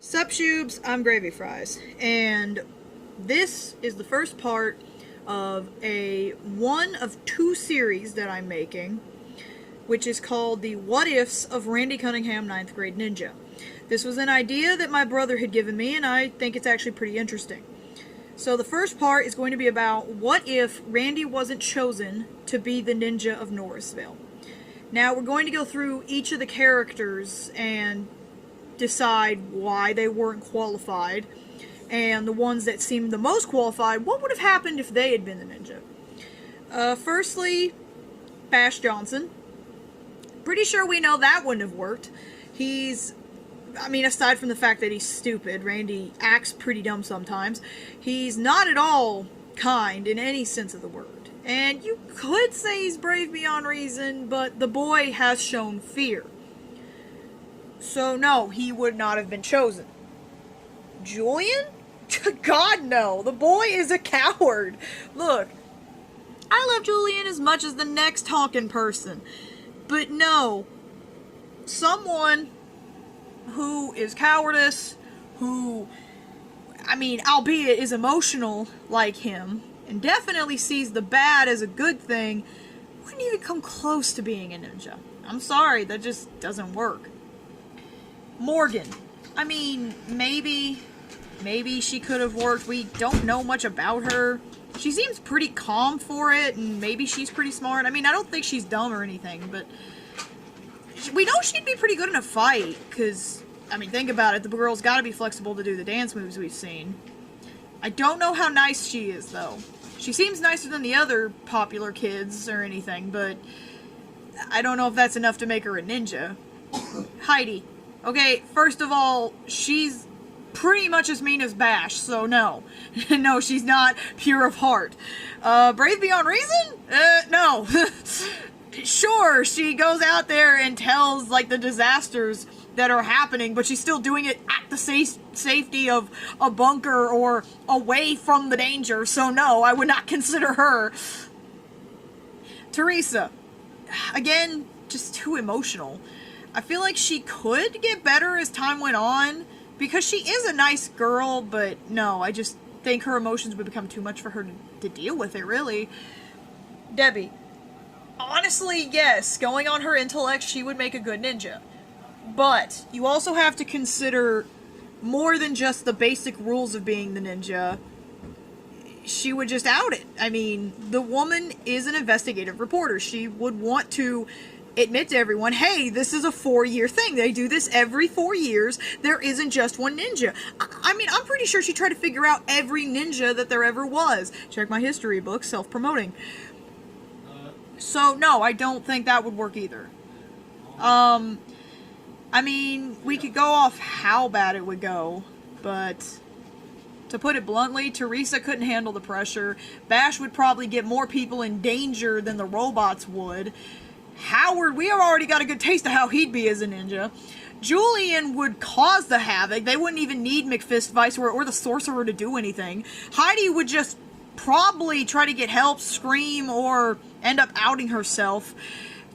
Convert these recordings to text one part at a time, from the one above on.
Sup Shubes, I'm Gravy Fries, and this is the first part of a one of two series that I'm making, which is called the What Ifs of Randy Cunningham Ninth Grade Ninja. This was an idea that my brother had given me, and I think it's actually pretty interesting. So the first part is going to be about what if Randy wasn't chosen to be the ninja of Norrisville. Now we're going to go through each of the characters and decide why they weren't qualified, and the ones that seemed the most qualified, what would have happened if they had been the ninja. Firstly, Bash Johnson. Pretty sure we know that wouldn't have worked. Aside from the fact that he's stupid, Randy acts pretty dumb sometimes, he's not at all kind in any sense of the word. And you could say he's brave beyond reason, but the boy has shown fear. So no, he would not have been chosen. Julian? God no, the boy is a coward. Look, I love Julian as much as the next honkin' person. But no, someone who is cowardice, albeit is emotional like him, and definitely sees the bad as a good thing, wouldn't even come close to being a ninja. I'm sorry, that just doesn't work. Morgan. Maybe she could have worked. We don't know much about her. She seems pretty calm for it, and maybe she's pretty smart. I don't think she's dumb or anything, but we know she'd be pretty good in a fight, because, think about it, the girl's gotta be flexible to do the dance moves we've seen. I don't know how nice she is, though. She seems nicer than the other popular kids or anything, but I don't know if that's enough to make her a ninja. Heidi. Okay, first of all, she's pretty much as mean as Bash, so no. No, she's not pure of heart. Brave beyond reason? No. Sure, she goes out there and tells, the disasters that are happening, but she's still doing it at the safety of a bunker or away from the danger, so no, I would not consider her. Teresa. Again, just too emotional. I feel like she could get better as time went on, because she is a nice girl, but no, I just think her emotions would become too much for her to deal with it, really. Debbie. Honestly, yes, going on her intellect, she would make a good ninja. But you also have to consider more than just the basic rules of being the ninja. She would just out it. The woman is an investigative reporter. She would want to admit to everyone, hey, this is a 4-year thing. They do this every 4 years. There isn't just one ninja. I'm pretty sure she tried to figure out every ninja that there ever was. Check my history book, self-promoting. So, no, I don't think that would work either. We could go off how bad it would go, but to put it bluntly, Teresa couldn't handle the pressure. Bash would probably get more people in danger than the robots would. Howard, we have already got a good taste of how he'd be as a ninja. Julian would cause the havoc. They wouldn't even need McFist, Viceroy, or the Sorcerer to do anything. Heidi would just probably try to get help, scream, or end up outing herself.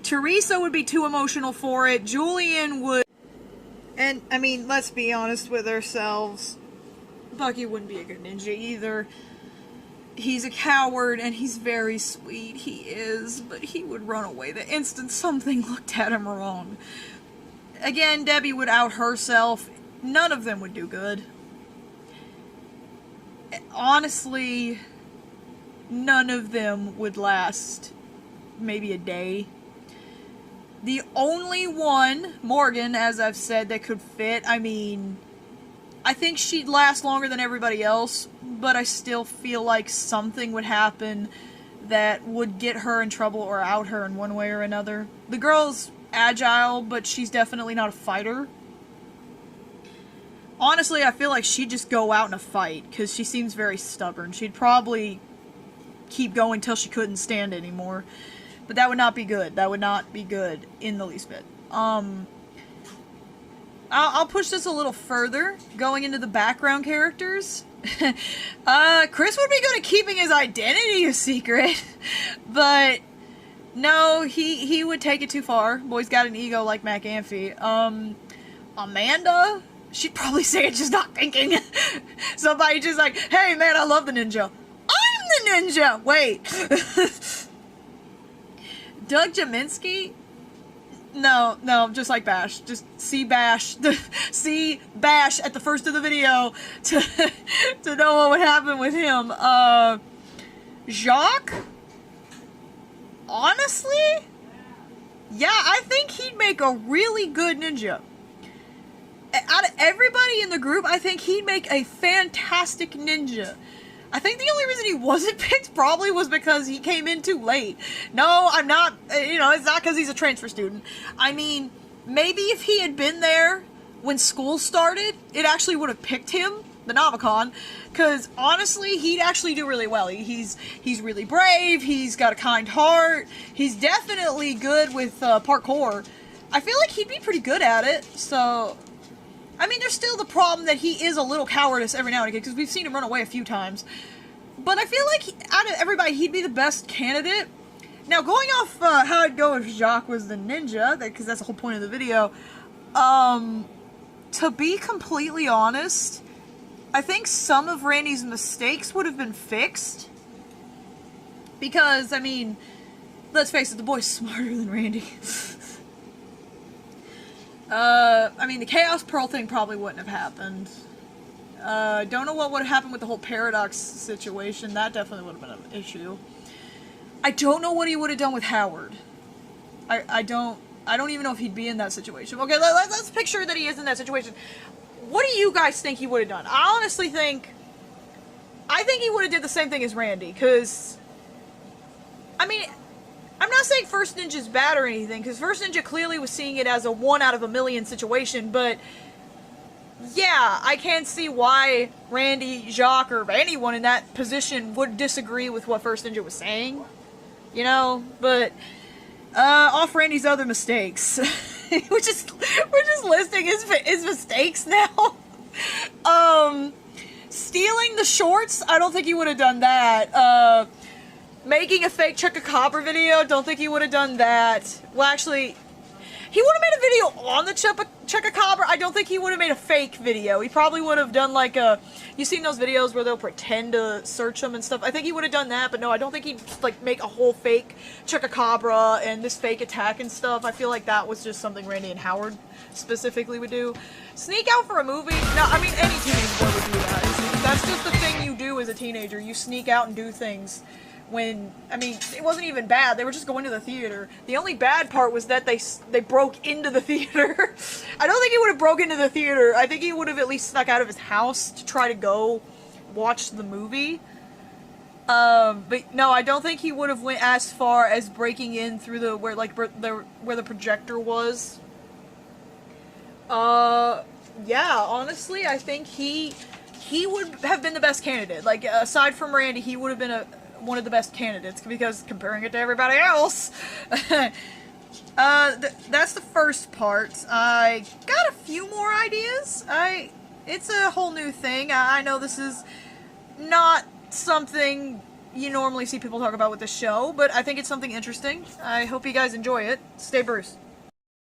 Teresa would be too emotional for it. Julian would... And, let's be honest with ourselves. Bucky wouldn't be a good ninja either. He's a coward, and he's very sweet. He is, but he would run away the instant something looked at him wrong. Again, Debbie would out herself. None of them would do good. Honestly, none of them would last maybe a day. The only one, Morgan, as I've said, that could fit, I think she'd last longer than everybody else, but I still feel like something would happen that would get her in trouble or out her in one way or another. The girl's agile, but she's definitely not a fighter. Honestly, I feel like she'd just go out in a fight, because she seems very stubborn. She'd probably keep going till she couldn't stand anymore. But that would not be good. That would not be good in the least bit. I'll push this a little further, going into the background characters. Chris would be good at keeping his identity a secret, but no, he would take it too far. Boy's got an ego like Mac Amphy. Amanda, she'd probably say it just not thinking. Somebody just like, hey man, I love the ninja. I'm the ninja! Wait. Doug Jaminski? No, just like Bash. Just see Bash. See Bash at the first of the video to know what would happen with him. Jacques? Honestly? Yeah, I think he'd make a really good ninja. Out of everybody in the group, I think he'd make a fantastic ninja. I think the only reason he wasn't picked probably was because he came in too late. No, I'm not, it's not because he's a transfer student. I mean, maybe if he had been there when school started, it actually would have picked him, the Navicon, because honestly, he'd actually do really well. He's really brave, he's got a kind heart, he's definitely good with parkour. I feel like he'd be pretty good at it, so... I mean, there's still the problem that he is a little cowardice every now and again, because we've seen him run away a few times. But I feel like, out of everybody, he'd be the best candidate. Now, going off how I'd go if Jacques was the ninja, because that's the whole point of the video, to be completely honest, I think some of Randy's mistakes would have been fixed. Because, I mean, let's face it, the boy's smarter than Randy. I mean, the Chaos Pearl thing probably wouldn't have happened. Don't know what would have happened with the whole Paradox situation. That definitely would have been an issue. I don't know what he would have done with Howard. I don't even know if he'd be in that situation. Okay, let's picture that he is in that situation. What do you guys think he would have done? I honestly think... I think he would have did the same thing as Randy, because... I mean... I'm not saying First Ninja's bad or anything, because First Ninja clearly was seeing it as a 1 out of a million situation, but yeah, I can't see why Randy, Jacques, or anyone in that position would disagree with what First Ninja was saying, but off Randy's other mistakes. we're just listing his mistakes now. Stealing the shorts, I don't think he would have done that. Making a fake Chupacabra video, don't think he would have done that. Well, actually, he would have made a video on the Chupacabra. I don't think he would have made a fake video. He probably would have done like a... You've seen those videos where they'll pretend to search them and stuff. I think he would have done that, but no, I don't think he'd like make a whole fake Chupacabra and this fake attack and stuff. I feel like that was just something Randy and Howard specifically would do. Sneak out for a movie? No, I mean, any teenage boy would do that. That's just the thing you do as a teenager. You sneak out and do things. When, I mean, it wasn't even bad. They were just going to the theater. The only bad part was that they broke into the theater. I don't think he would have broke into the theater. I think he would have at least snuck out of his house to try to go watch the movie. But no, I don't think he would have went as far as breaking in through the where the projector was. Yeah, honestly, I think he would have been the best candidate. Like, aside from Randy, he would have been one of the best candidates, because comparing it to everybody else. That's the first part. I got a few more ideas. It's a whole new thing. I know this is not something you normally see people talk about with the show, but I think it's something interesting. I hope you guys enjoy it. Stay Bruce.